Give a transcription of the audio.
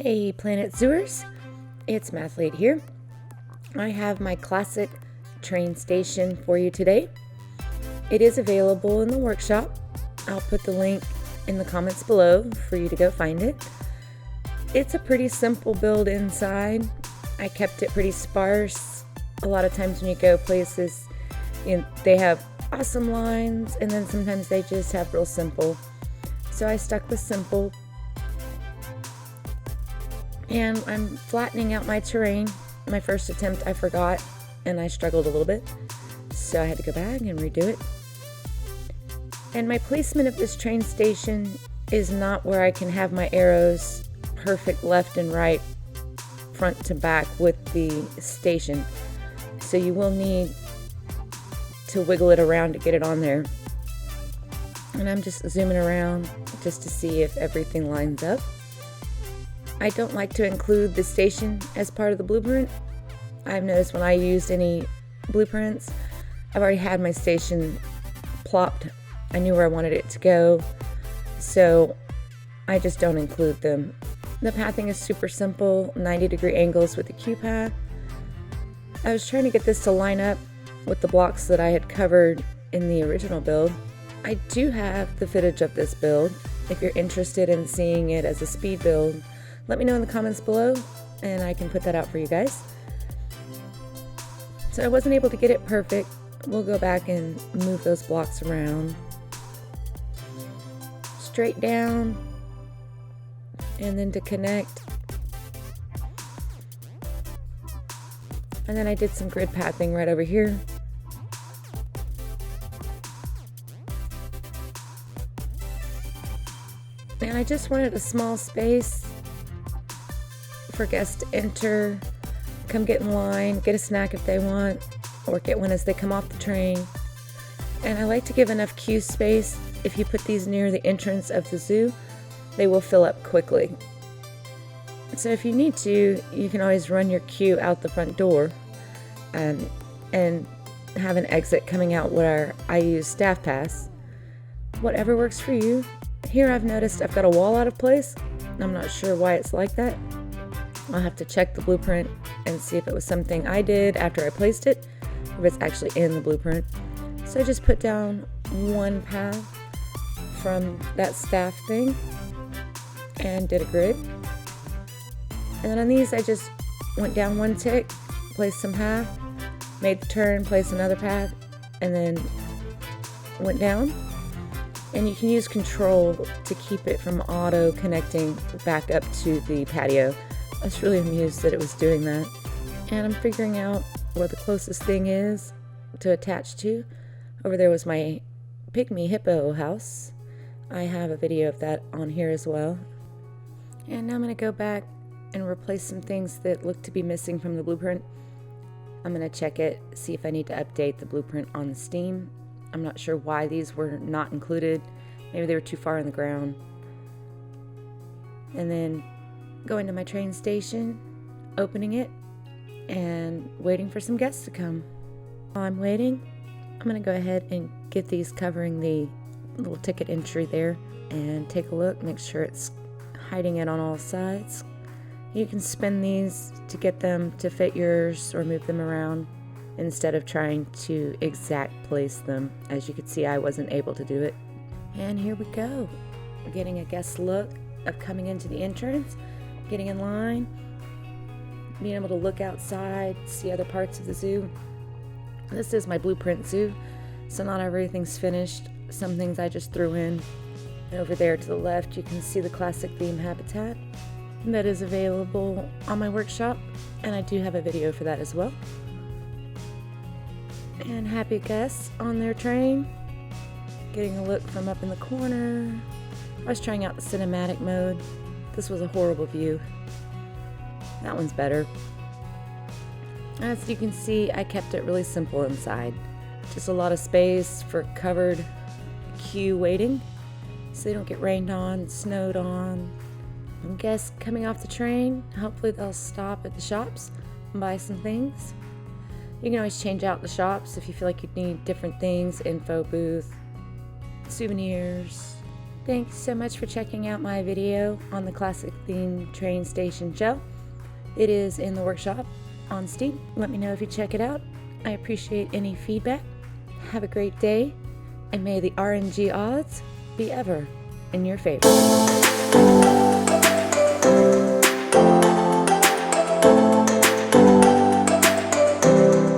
Hey Planet Zooers, it's Mathletee here. I have my classic train station for you today. It is available in the workshop. I'll put the link in the comments below for you to go find it. It's a pretty simple build inside. I kept it pretty sparse. A lot of times when you go places, they have awesome lines, and then sometimes they just have real simple. So I stuck with simple. And I'm flattening out my terrain. My first attempt I forgot and I struggled a little bit, so I had to go back and redo it. And my placement of this train station is not where I can have my arrows perfect left and right, front to back with the station. So you will need to wiggle it around to get it on there. And I'm just zooming around just to see if everything lines up. I don't like to include the station as part of the blueprint. I've noticed when I used any blueprints, I've already had my station plopped. I knew where I wanted it to go, so I just don't include them. The pathing is super simple, 90-degree angles with the Q path. I was trying to get this to line up with the blocks that I had covered in the original build. I do have the footage of this build. If you're interested in seeing it as a speed build, let me know in the comments below and I can put that out for you guys. So I wasn't able to get it perfect. We'll go back and move those blocks around. Straight down, and then to connect. And then I did some grid pathing right over here. And I just wanted a small space for guests to enter, come get in line, get a snack if they want, or get one as they come off the train. And I like to give enough queue space. If you put these near the entrance of the zoo, they will fill up quickly. So if you need to, you can always run your queue out the front door and have an exit coming out where I use staff pass. Whatever works for you. Here I've noticed I've got a wall out of place. I'm not sure why it's like that. I'll have to check the blueprint and see if it was something I did after I placed it, or if it's actually in the blueprint. So I just put down one path from that staff thing and did a grid. And then on these I just went down one tick, placed some path, made the turn, placed another path, and then went down. And you can use control to keep it from auto connecting back up to the patio. I was really amused that it was doing that. And I'm figuring out where the closest thing is to attach to. Over there was my pygmy hippo house. I have a video of that on here as well. And now I'm going to go back and replace some things that look to be missing from the blueprint. I'm going to check it, see if I need to update the blueprint on the Steam. I'm not sure why these were not included. Maybe they were too far in the ground. And then going to my train station, opening it, and waiting for some guests to come. While I'm waiting, I'm going to go ahead and get these covering the little ticket entry there and take a look, make sure it's hiding it on all sides. You can spin these to get them to fit yours or move them around instead of trying to exact place them. As you can see, I wasn't able to do it. And here we go. We're getting a guest look of coming into the entrance, getting in line, being able to look outside, see other parts of the zoo. This is my blueprint zoo, so not everything's finished. Some things I just threw in. And over there to the left, you can see the classic theme habitat that is available on my workshop, and I do have a video for that as well. And happy guests on their train, getting a look from up in the corner. I was trying out the cinematic mode. This was a horrible view. That one's better. As you can see, I kept it really simple inside. Just a lot of space for covered queue waiting, so they don't get rained on, snowed on. And guests coming off the train, hopefully they'll stop at the shops and buy some things. You can always change out the shops if you feel like you need different things, info booth, souvenirs, Thanks so much for checking out my video on the classic theme train station shell. It is in the workshop on Steam. Let me know if you check it out. I appreciate any feedback. Have a great day, and may the RNG odds be ever in your favor.